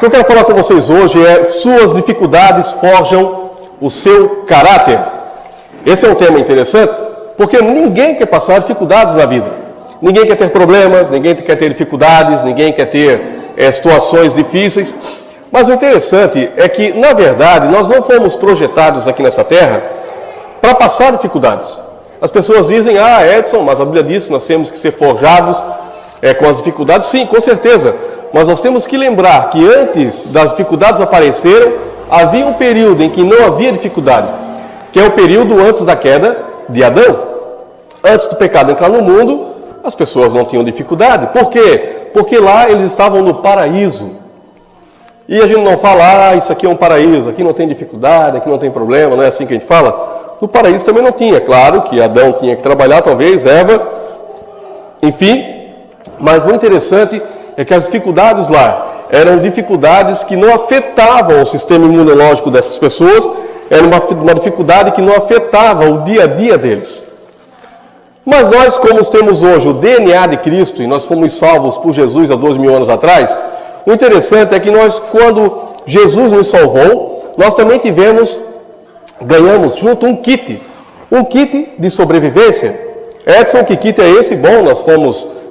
que eu quero falar com vocês hoje é: suas dificuldades forjam o seu caráter. Esse é um tema interessante, porque ninguém quer passar dificuldades na vida. Ninguém quer ter problemas, ninguém quer ter dificuldades, ninguém quer ter situações difíceis. Mas o interessante é que, na verdade, nós não fomos projetados aqui nessa terra para passar dificuldades. As pessoas dizem: Edson, mas a Bíblia diz que nós temos que ser forjados com as dificuldades. Sim, com certeza. Mas nós temos que lembrar que antes das dificuldades aparecerem, havia um período em que não havia dificuldade, que é o período antes da queda de Adão. Antes do pecado entrar no mundo, as pessoas não tinham dificuldade. Por quê? Porque lá eles estavam no paraíso. E a gente não fala: isso aqui é um paraíso, aqui não tem dificuldade, aqui não tem problema, não é assim que a gente fala? No paraíso também não tinha. Claro que Adão tinha que trabalhar, talvez, Eva, enfim. Mas o interessante é que as dificuldades lá eram dificuldades que não afetavam o sistema imunológico dessas pessoas, era uma dificuldade que não afetava o dia a dia deles. Mas nós, como temos hoje o DNA de Cristo, e nós fomos salvos por Jesus há 2000 anos atrás, o interessante é que nós, quando Jesus nos salvou, nós também ganhamos junto um kit de sobrevivência. Edson, que kit é esse? Bom,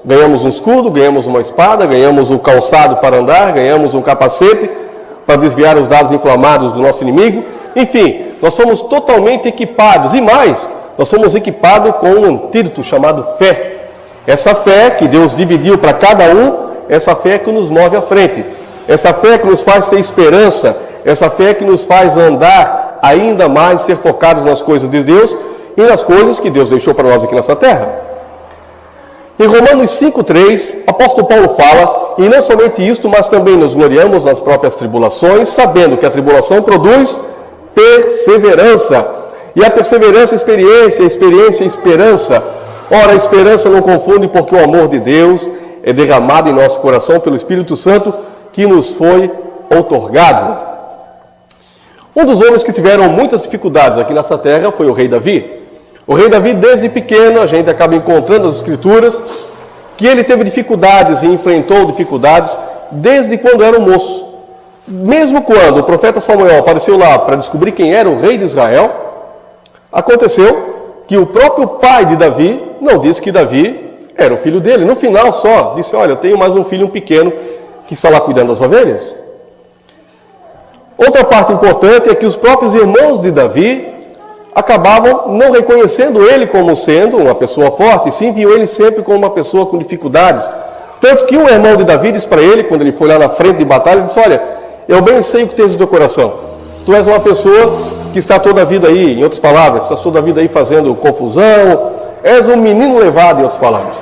ganhamos um escudo, ganhamos uma espada, ganhamos um calçado para andar, ganhamos um capacete para desviar os dados inflamados do nosso inimigo. Enfim, nós somos totalmente equipados. E mais, nós somos equipados com um antídoto chamado fé. Essa fé que Deus dividiu para cada um, essa fé que nos move à frente. Essa fé que nos faz ter esperança. Essa fé que nos faz andar ainda mais, ser focados nas coisas de Deus e nas coisas que Deus deixou para nós aqui nessa terra. Em Romanos 5,3, apóstolo Paulo fala: e não somente isto, mas também nos gloriamos nas próprias tribulações, sabendo que a tribulação produz perseverança. E a perseverança, experiência, a experiência, esperança. Ora, a esperança não confunde, porque o amor de Deus é derramado em nosso coração pelo Espírito Santo que nos foi outorgado. Um dos homens que tiveram muitas dificuldades aqui nessa terra foi o rei Davi. O rei Davi, desde pequeno, a gente acaba encontrando nas Escrituras que ele teve dificuldades e enfrentou dificuldades desde quando era um moço. Mesmo quando o profeta Samuel apareceu lá para descobrir quem era o rei de Israel, aconteceu que o próprio pai de Davi não disse que Davi era o filho dele. No final só disse: olha, eu tenho mais um filho, pequeno, que está lá cuidando das ovelhas. Outra parte importante é que os próprios irmãos de Davi acabavam não reconhecendo ele como sendo uma pessoa forte, e sim viam ele sempre como uma pessoa com dificuldades. Tanto que um irmão de Davi disse para ele, quando ele foi lá na frente de batalha, ele disse: olha, eu bem sei o que tens no teu coração. Tu és uma pessoa que está toda a vida aí, em outras palavras, está toda a vida aí fazendo confusão, és um menino levado, em outras palavras.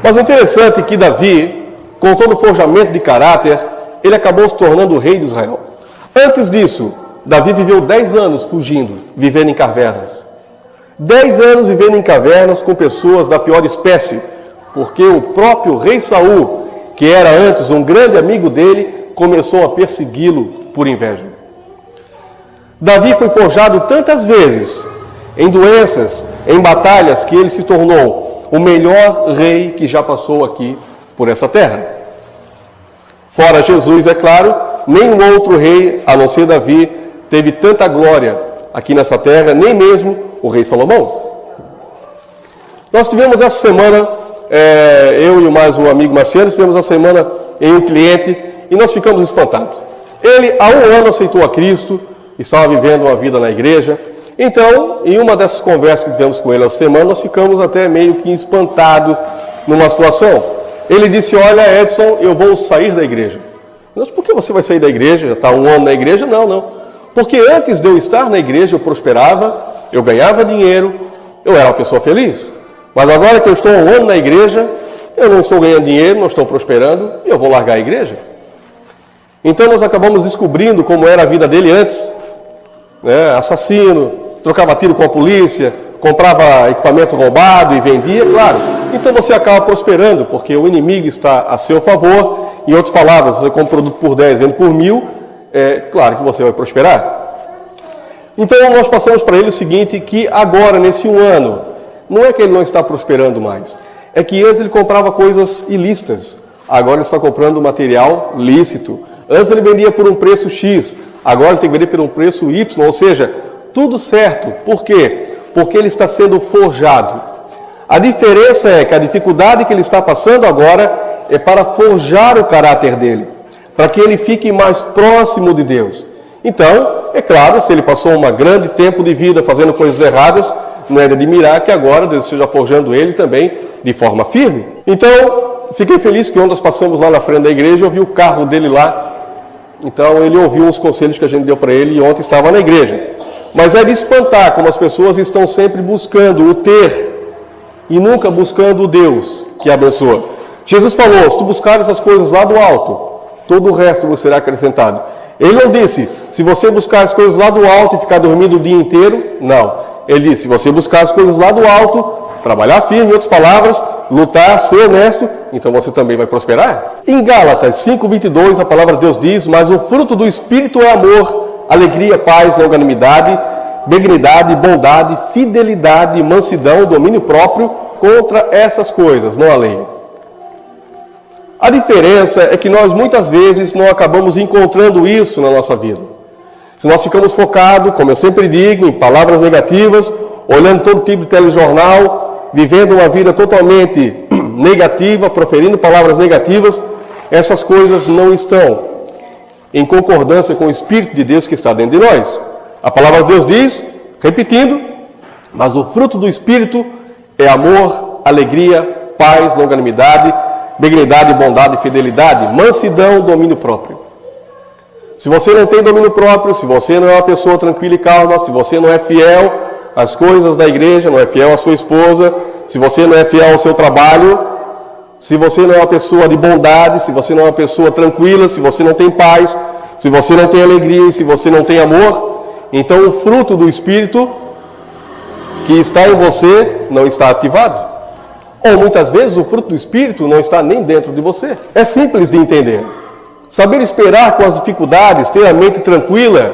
Mas o interessante é que Davi, com todo o forjamento de caráter, ele acabou se tornando o rei de Israel. Antes disso, Davi viveu 10 anos fugindo, vivendo em cavernas. 10 anos vivendo em cavernas com pessoas da pior espécie, porque o próprio rei Saul, que era antes um grande amigo dele, começou a persegui-lo por inveja. Davi foi forjado tantas vezes, em doenças, em batalhas, que ele se tornou o melhor rei que já passou aqui por essa terra. Fora Jesus, é claro, nenhum outro rei, a não ser Davi, teve tanta glória aqui nessa terra, nem mesmo o rei Salomão. Nós tivemos essa semana, eu e mais um amigo Marciano, tivemos essa semana em um cliente e nós ficamos espantados. Ele, há um ano, aceitou a Cristo, estava vivendo uma vida na igreja. Então, em uma dessas conversas que tivemos com ele essa semana, nós ficamos até meio que espantados numa situação. Ele disse: olha, Edson, eu vou sair da igreja. Nós: por que você vai sair da igreja? Já está um ano na igreja? Não. Porque antes de eu estar na igreja, eu prosperava, eu ganhava dinheiro, eu era uma pessoa feliz. Mas agora que eu estou um ano na igreja, eu não estou ganhando dinheiro, não estou prosperando, e eu vou largar a igreja. Então nós acabamos descobrindo como era a vida dele antes. Assassino, trocava tiro com a polícia, comprava equipamento roubado e vendia, claro. Então você acaba prosperando, porque o inimigo está a seu favor. Em outras palavras, você compra um produto por 10, vende por 1.000, claro que você vai prosperar. Então nós passamos para ele o seguinte, que agora, nesse um ano, não é que ele não está prosperando mais, é que antes ele comprava coisas ilícitas, agora ele está comprando material lícito. Antes ele vendia por um preço X, agora ele tem que vender por um preço Y, ou seja, tudo certo. Por quê? Porque ele está sendo forjado. A diferença é que a dificuldade que ele está passando agora é para forjar o caráter dele, para que ele fique mais próximo de Deus. Então, é claro, se ele passou um grande tempo de vida fazendo coisas erradas, não é de admirar que agora Deus esteja forjando ele também de forma firme. Então, fiquei feliz que ontem nós passamos lá na frente da igreja, eu vi o carro dele lá. Então, ele ouviu os conselhos que a gente deu para ele e ontem estava na igreja. Mas é de espantar como as pessoas estão sempre buscando o ter e nunca buscando o Deus que abençoa. Jesus falou, se tu buscares as coisas lá do alto, todo o resto vos será acrescentado. Ele não disse, se você buscar as coisas lá do alto e ficar dormindo o dia inteiro, não. Ele disse, se você buscar as coisas lá do alto, trabalhar firme, em outras palavras, lutar, ser honesto, então você também vai prosperar. Em Gálatas 5:22, a palavra de Deus diz, mas o fruto do Espírito é amor, alegria, paz, longanimidade, benignidade, bondade, fidelidade, mansidão, domínio próprio. Contra essas coisas não há lei. A diferença é que nós muitas vezes não acabamos encontrando isso na nossa vida. Se nós ficamos focados, como eu sempre digo, em palavras negativas, olhando todo tipo de telejornal, vivendo uma vida totalmente negativa, proferindo palavras negativas, essas coisas não estão em concordância com o Espírito de Deus que está dentro de nós. A palavra de Deus diz, repetindo, mas o fruto do Espírito é amor, alegria, paz, longanimidade, benignidade, bondade, fidelidade, mansidão, domínio próprio. Se você não tem domínio próprio, se você não é uma pessoa tranquila e calma, se você não é fiel às coisas da igreja, não é fiel à sua esposa, se você não é fiel ao seu trabalho, se você não é uma pessoa de bondade, se você não é uma pessoa tranquila, se você não tem paz, se você não tem alegria, se você não tem amor, então o fruto do Espírito que está em você não está ativado. Ou muitas vezes o fruto do Espírito não está nem dentro de você. É simples de entender. Saber esperar com as dificuldades, ter a mente tranquila,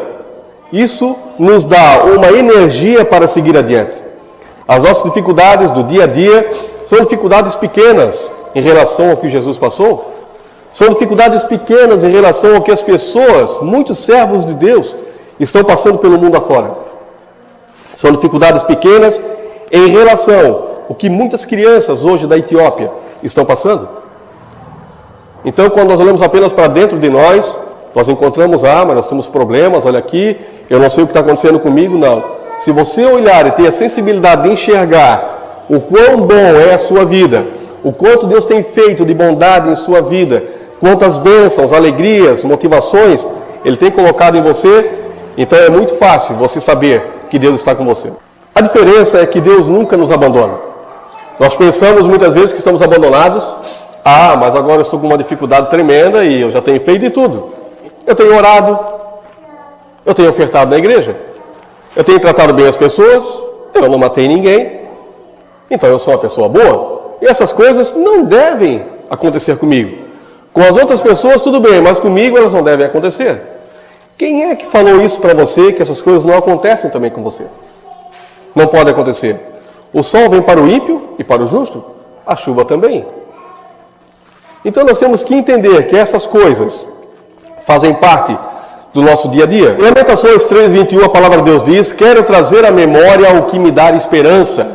isso nos dá uma energia para seguir adiante. As nossas dificuldades do dia a dia são dificuldades pequenas em relação ao que Jesus passou. São dificuldades pequenas em relação ao que as pessoas, muitos servos de Deus, estão passando pelo mundo afora. São dificuldades pequenas em relação ao que muitas crianças hoje da Etiópia estão passando. Então, quando nós olhamos apenas para dentro de nós encontramos, mas nós temos problemas, olha aqui, eu não sei o que está acontecendo comigo, não. Se você olhar e ter a sensibilidade de enxergar o quão bom é a sua vida, o quanto Deus tem feito de bondade em sua vida, quantas bênçãos, alegrias, motivações Ele tem colocado em você, então é muito fácil você saber que Deus está com você. A diferença é que Deus nunca nos abandona. Nós pensamos muitas vezes que estamos abandonados. Mas agora eu estou com uma dificuldade tremenda e eu já tenho feito de tudo. Eu tenho orado, eu tenho ofertado na igreja, eu tenho tratado bem as pessoas, eu não matei ninguém, então eu sou uma pessoa boa. E essas coisas não devem acontecer comigo. Com as outras pessoas tudo bem, mas comigo elas não devem acontecer. Quem é que falou isso para você, que essas coisas não acontecem também com você? Não pode acontecer. O sol vem para o ímpio e para o justo, a chuva também. Então nós temos que entender que essas coisas fazem parte do nosso dia a dia. Em Lamentações 3:21, a palavra de Deus diz, quero trazer à memória o que me dá esperança.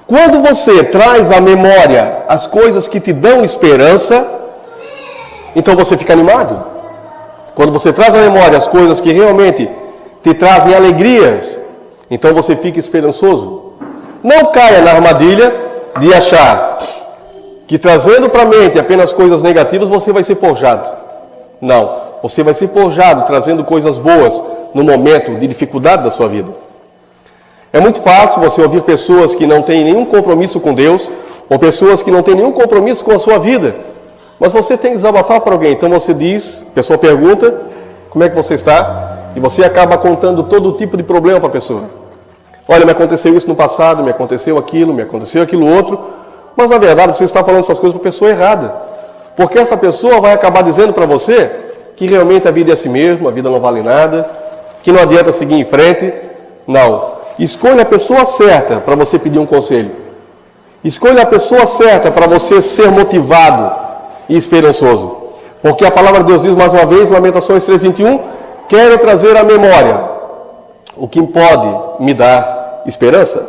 Quando você traz à memória as coisas que te dão esperança, então você fica animado. Quando você traz à memória as coisas que realmente te trazem alegrias, então você fica esperançoso. Não caia na armadilha de achar que trazendo para a mente apenas coisas negativas você vai ser forjado. Não, você vai ser forjado trazendo coisas boas no momento de dificuldade da sua vida. É muito fácil você ouvir pessoas que não têm nenhum compromisso com Deus, ou pessoas que não têm nenhum compromisso com a sua vida, mas você tem que desabafar para alguém. Então você diz, a pessoa pergunta, como é que você está? E você acaba contando todo tipo de problema para a pessoa. Olha, me aconteceu isso no passado, me aconteceu aquilo outro, mas na verdade você está falando essas coisas para a pessoa errada. Porque essa pessoa vai acabar dizendo para você que realmente a vida é assim mesmo, a vida não vale nada, que não adianta seguir em frente. Não. Escolha a pessoa certa para você pedir um conselho. Escolha a pessoa certa para você ser motivado. e esperançoso. Porque a palavra de Deus diz mais uma vez, Lamentações 3:21, quero trazer à memória o que pode me dar esperança.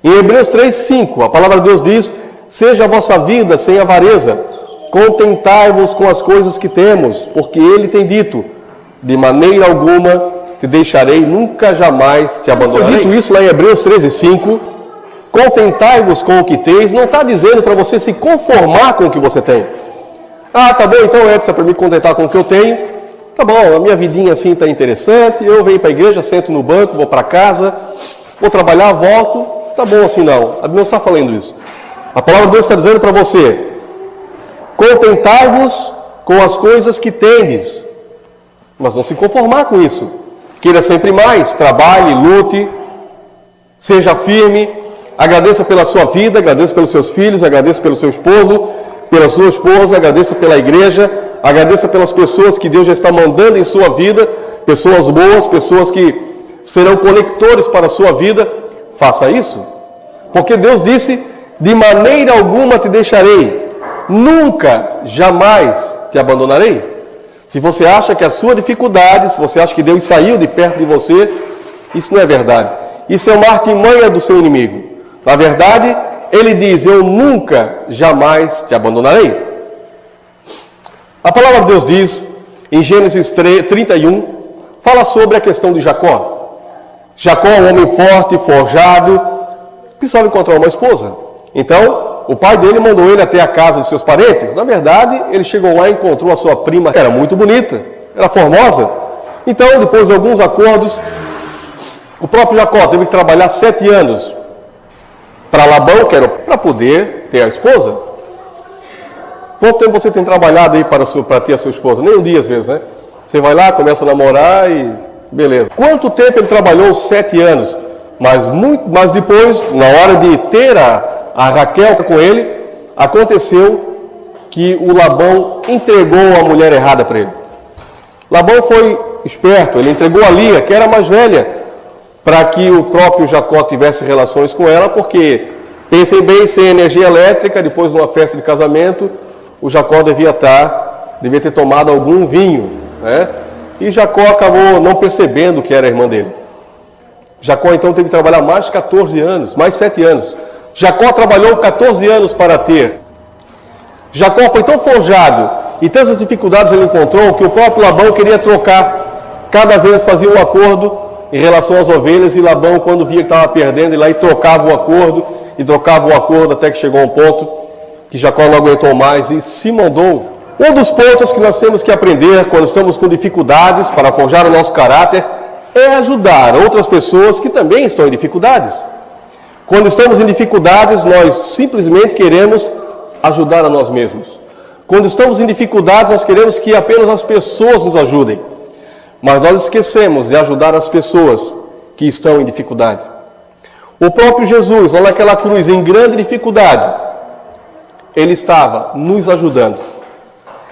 Em Hebreus 3:5, a palavra de Deus diz, seja a vossa vida sem avareza, contentai-vos com as coisas que temos, porque Ele tem dito, de maneira alguma te deixarei, nunca jamais te abandonarei. Dito isso lá em Hebreus 13:5, contentai-vos com o que tens, não está dizendo para você se conformar com o que você tem. Ah, tá bom, então Edson, para me contentar com o que eu tenho, tá bom, a minha vidinha assim está interessante, eu venho para a igreja, sento no banco, vou para casa, vou trabalhar, volto, tá bom assim não. A Bíblia não está falando isso. A palavra de Deus está dizendo para você, contentai-vos com as coisas que tendes, mas não se conformar com isso. Queira sempre mais, trabalhe, lute, seja firme, agradeça pela sua vida, agradeça pelos seus filhos, agradeça pelo seu esposo, pela sua esposa, agradeça pela igreja, agradeça pelas pessoas que Deus já está mandando em sua vida, pessoas boas, pessoas que serão conectores para a sua vida. Faça isso, porque Deus disse, de maneira alguma te deixarei, nunca, jamais te abandonarei. Se você acha que a sua dificuldade, se você acha que Deus saiu de perto de você, isso não é verdade. Isso é uma artimanha do seu inimigo. Na verdade, ele diz, eu nunca, jamais te abandonarei. A palavra de Deus diz, em Gênesis 31, fala sobre a questão de Jacó. Jacó é um homem forte, forjado, precisava encontrar uma esposa. Então, o pai dele mandou ele até a casa dos seus parentes. Na verdade, ele chegou lá e encontrou a sua prima, que era muito bonita, era formosa. Então, depois de alguns acordos, o próprio Jacó teve que trabalhar 7 anos para Labão, que era para poder ter a esposa. Quanto tempo você tem trabalhado aí para ter a sua esposa? Nem um dia às vezes, né? Você vai lá, começa a namorar e beleza. Quanto tempo ele trabalhou? 7 anos. Mas depois, na hora de ter a Raquel com ele, aconteceu que o Labão entregou a mulher errada para ele. Labão foi esperto, ele entregou a Lia, que era mais velha, para que o próprio Jacó tivesse relações com ela, porque, pensem bem, sem energia elétrica, depois de uma festa de casamento, o Jacó devia ter tomado algum vinho, né? E Jacó acabou não percebendo que era a irmã dele. Jacó então teve que trabalhar mais 14 anos, mais 7 anos. Jacó trabalhou 14 anos para ter. Jacó foi tão forjado e tantas dificuldades ele encontrou que o próprio Labão queria trocar. Cada vez fazia um acordo em relação às ovelhas e Labão, quando via que estava perdendo, ele lá e trocava o acordo, e trocava o acordo até que chegou a um ponto que Jacó não aguentou mais e se mandou. Um dos pontos que nós temos que aprender quando estamos com dificuldades para forjar o nosso caráter é ajudar outras pessoas que também estão em dificuldades. Quando estamos em dificuldades, nós simplesmente queremos ajudar a nós mesmos. Quando estamos em dificuldades, nós queremos que apenas as pessoas nos ajudem. Mas nós esquecemos de ajudar as pessoas que estão em dificuldade. O próprio Jesus, lá naquela cruz, em grande dificuldade, Ele estava nos ajudando.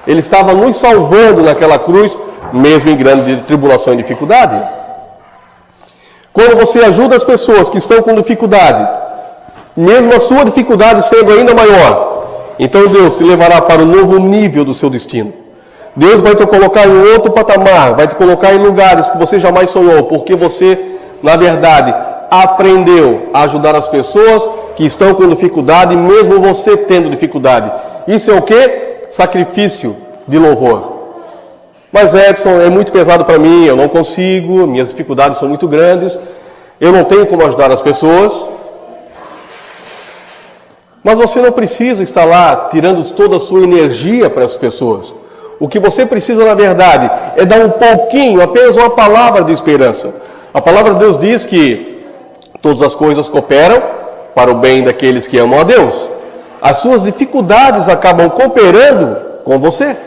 Ele estava nos salvando naquela cruz, mesmo em grande tribulação e dificuldade. Quando você ajuda as pessoas que estão com dificuldade, mesmo a sua dificuldade sendo ainda maior, então Deus te levará para um novo nível do seu destino. Deus vai te colocar em outro patamar, vai te colocar em lugares que você jamais sonhou, porque você, na verdade, aprendeu a ajudar as pessoas que estão com dificuldade, mesmo você tendo dificuldade. Isso é o quê? Sacrifício de louvor. Mas Edson, é muito pesado para mim, eu não consigo, minhas dificuldades são muito grandes, eu não tenho como ajudar as pessoas. Mas você não precisa estar lá tirando toda a sua energia para as pessoas. O que você precisa, na verdade, é dar um pouquinho, apenas uma palavra de esperança. A palavra de Deus diz que todas as coisas cooperam para o bem daqueles que amam a Deus. As suas dificuldades acabam cooperando com você.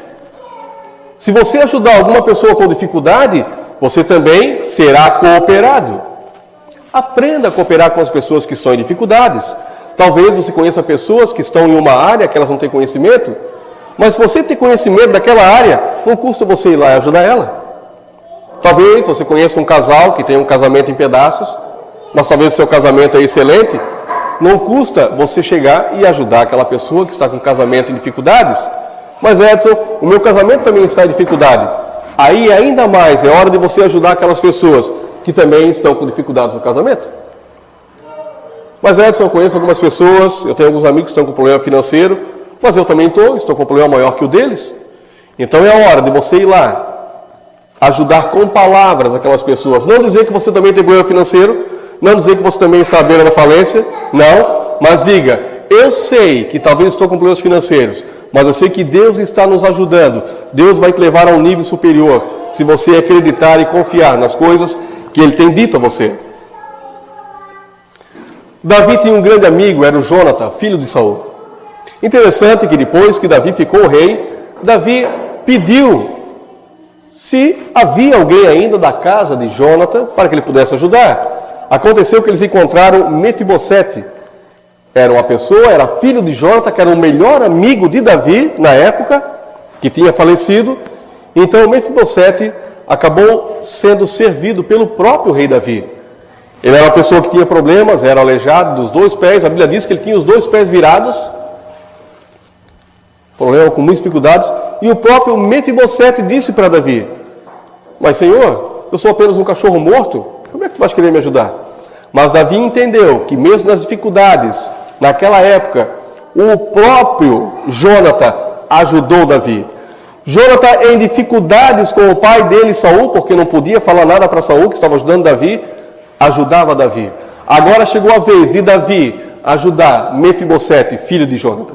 Se você ajudar alguma pessoa com dificuldade, você também será cooperado. Aprenda a cooperar com as pessoas que estão em dificuldades. Talvez você conheça pessoas que estão em uma área que elas não têm conhecimento, mas se você tem conhecimento daquela área, não custa você ir lá e ajudar ela. Talvez você conheça um casal que tem um casamento em pedaços, mas talvez o seu casamento é excelente, não custa você chegar e ajudar aquela pessoa que está com casamento em dificuldades. Mas Edson, o meu casamento também está em dificuldade. Aí ainda mais é hora de você ajudar aquelas pessoas que também estão com dificuldades no casamento. Mas Edson, eu conheço algumas pessoas, eu tenho alguns amigos que estão com problema financeiro, mas eu também estou com um problema maior que o deles. Então é a hora de você ir lá, ajudar com palavras aquelas pessoas. Não dizer que você também tem problema financeiro, não dizer que você também está à beira da falência, não, mas diga, eu sei que talvez estou com problemas financeiros, mas eu sei que Deus está nos ajudando. Deus vai te levar a um nível superior, se você acreditar e confiar nas coisas que Ele tem dito a você. Davi tinha um grande amigo, era o Jonathan, filho de Saul. Interessante que depois que Davi ficou rei, Davi pediu se havia alguém ainda da casa de Jonathan para que ele pudesse ajudar. Aconteceu que eles encontraram Mefibosete. Era uma pessoa, era filho de Jonathan, que era o melhor amigo de Davi na época, que tinha falecido. Então Mefibosete acabou sendo servido pelo próprio rei Davi. Ele era uma pessoa que tinha problemas, era aleijado dos 2 pés. A Bíblia diz que ele tinha os 2 pés virados, problema com muitas dificuldades. E o próprio Mefibosete disse para Davi: mas Senhor, eu sou apenas um cachorro morto, como é que tu vais querer me ajudar? Mas Davi entendeu que mesmo nas dificuldades, naquela época, o próprio Jonathan ajudou Davi. Jonathan em dificuldades com o pai dele, Saul, porque não podia falar nada para Saul, que estava ajudando Davi, ajudava Davi. Agora chegou a vez de Davi ajudar Mefibosete, filho de Jonathan.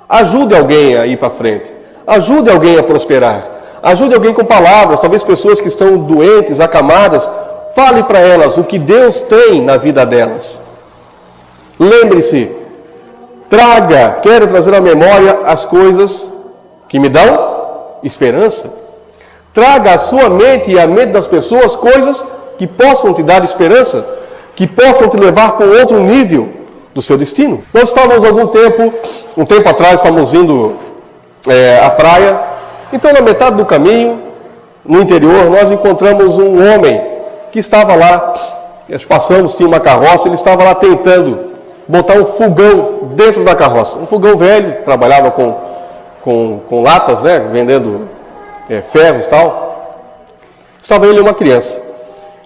Ajude alguém a ir para frente. Ajude alguém a prosperar. Ajude alguém com palavras, talvez pessoas que estão doentes, acamadas. Fale para elas o que Deus tem na vida delas. Lembre-se, quero trazer à memória as coisas que me dão esperança. Traga à sua mente e à mente das pessoas coisas que possam te dar esperança, que possam te levar para outro nível do seu destino. Nós estávamos um tempo atrás, estávamos indo à praia. Então, na metade do caminho, no interior, nós encontramos um homem que estava lá. Nós passamos, tinha uma carroça, ele estava lá tentando botar um fogão dentro da carroça. Um fogão velho, trabalhava com latas, né, vendendo ferros e tal. Estava ele e uma criança.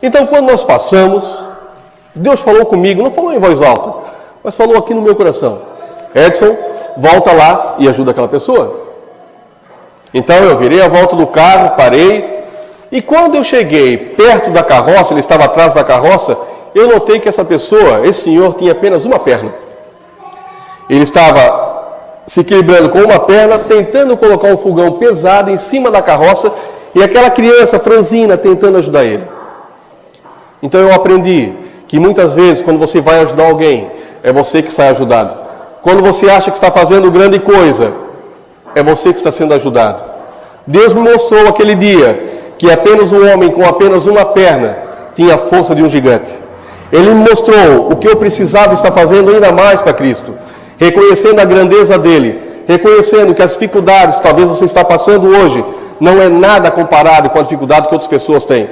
Então, quando nós passamos, Deus falou comigo, não falou em voz alta, mas falou aqui no meu coração: Edson, volta lá e ajuda aquela pessoa. Então eu virei a volta do carro, parei, e quando eu cheguei perto da carroça, ele estava atrás da carroça, eu notei que essa pessoa, esse senhor, tinha apenas uma perna. Ele estava se equilibrando com uma perna, tentando colocar um fogão pesado em cima da carroça, e aquela criança franzina tentando ajudar ele. Então eu aprendi que muitas vezes, quando você vai ajudar alguém, é você que sai ajudado. Quando você acha que está fazendo grande coisa, é você que está sendo ajudado. Deus me mostrou aquele dia que apenas um homem com apenas uma perna tinha a força de um gigante. Ele me mostrou o que eu precisava estar fazendo ainda mais para Cristo, reconhecendo a grandeza dele, reconhecendo que as dificuldades que talvez você está passando hoje não é nada comparado com a dificuldade que outras pessoas têm.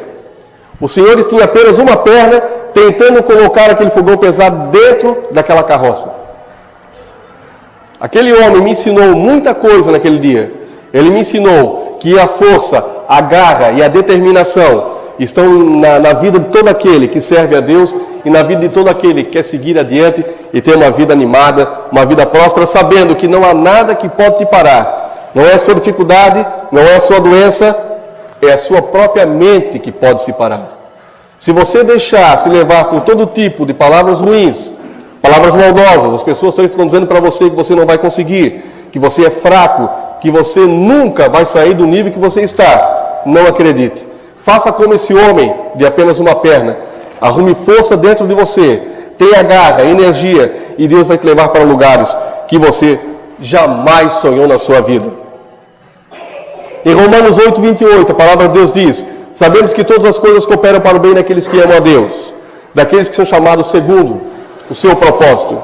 O Senhor tinha apenas uma perna, tentando colocar aquele fogão pesado dentro daquela carroça. Aquele homem me ensinou muita coisa naquele dia. Ele me ensinou que a força, a garra e a determinação estão na vida de todo aquele que serve a Deus e na vida de todo aquele que quer seguir adiante e ter uma vida animada, uma vida próspera, sabendo que não há nada que pode te parar. Não é a sua dificuldade, não é a sua doença, é a sua própria mente que pode se parar. Se você deixar se levar por todo tipo de palavras ruins, palavras maldosas, as pessoas estão dizendo para você que você não vai conseguir, que você é fraco, que você nunca vai sair do nível que você está. Não acredite. Faça como esse homem de apenas uma perna. Arrume força dentro de você. Tenha garra, energia, e Deus vai te levar para lugares que você jamais sonhou na sua vida. Em Romanos 8:28, a palavra de Deus diz: sabemos que todas as coisas cooperam para o bem daqueles que amam a Deus, daqueles que são chamados segundo o seu propósito.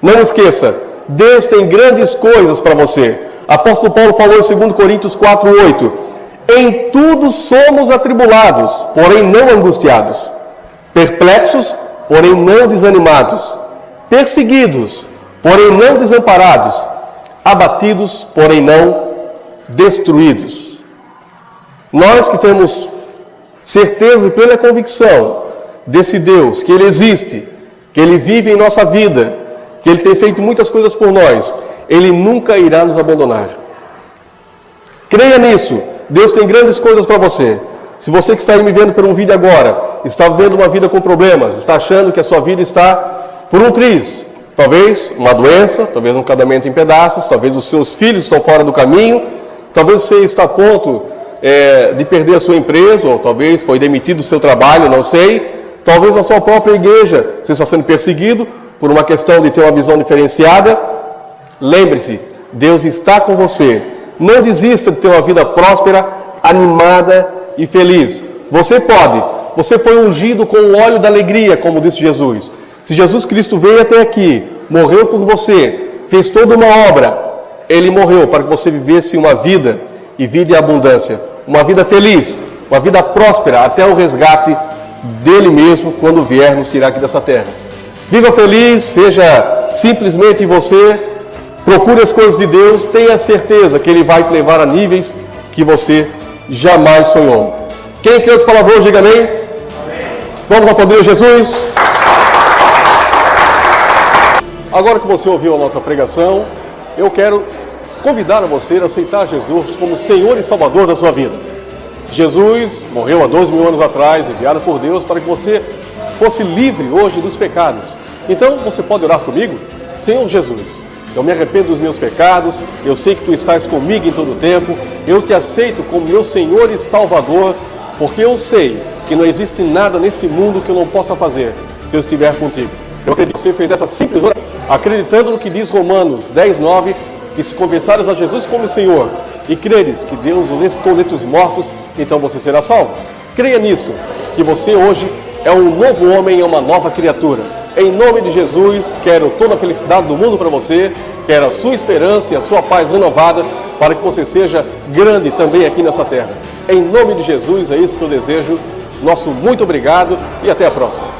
Não esqueça, Deus tem grandes coisas para você. Apóstolo Paulo falou em 2 Coríntios 4:8: em tudo somos atribulados, porém não angustiados, perplexos, porém não desanimados, perseguidos, porém não desamparados, abatidos, porém não destruídos. Nós que temos certeza e plena convicção desse Deus, que Ele existe, que Ele vive em nossa vida, que Ele tem feito muitas coisas por nós, Ele nunca irá nos abandonar. Creia nisso. Deus tem grandes coisas para você. Se você que está aí me vendo por um vídeo agora, está vivendo uma vida com problemas, está achando que a sua vida está por um triz, talvez uma doença, talvez um casamento em pedaços, talvez os seus filhos estão fora do caminho, talvez você está a ponto de perder a sua empresa, ou talvez foi demitido do seu trabalho, não sei. Talvez na sua própria igreja você está sendo perseguido por uma questão de ter uma visão diferenciada. Lembre-se, Deus está com você. Não desista de ter uma vida próspera, animada e feliz. Você pode. Você foi ungido com o óleo da alegria, como disse Jesus. Se Jesus Cristo veio até aqui, morreu por você, fez toda uma obra, Ele morreu para que você vivesse uma vida e vida em abundância. Uma vida feliz, uma vida próspera, até o resgate dele mesmo, quando vier nos tirar aqui dessa terra. Viva feliz, seja simplesmente você, procure as coisas de Deus, tenha certeza que Ele vai te levar a níveis que você jamais sonhou. Quem crê nos palavrões, diga amém. Amém. Vamos aplaudir Jesus. Agora que você ouviu a nossa pregação, eu quero convidar a você a aceitar Jesus como Senhor e Salvador da sua vida. Jesus morreu há 12.000 anos atrás, enviado por Deus para que você fosse livre hoje dos pecados. Então você pode orar comigo? Senhor Jesus, eu me arrependo dos meus pecados, eu sei que Tu estás comigo em todo o tempo, eu Te aceito como meu Senhor e Salvador, porque eu sei que não existe nada neste mundo que eu não possa fazer se eu estiver contigo. Eu acredito que você fez essa simples oração, acreditando no que diz Romanos 10:9, que se confessares a Jesus como Senhor e creres que Deus o ressuscitou dentre os mortos, então você será salvo. Creia nisso, que você hoje é um novo homem, é uma nova criatura. Em nome de Jesus, quero toda a felicidade do mundo para você, quero a sua esperança e a sua paz renovada, para que você seja grande também aqui nessa terra. Em nome de Jesus, é isso que eu desejo. Nosso muito obrigado e até a próxima.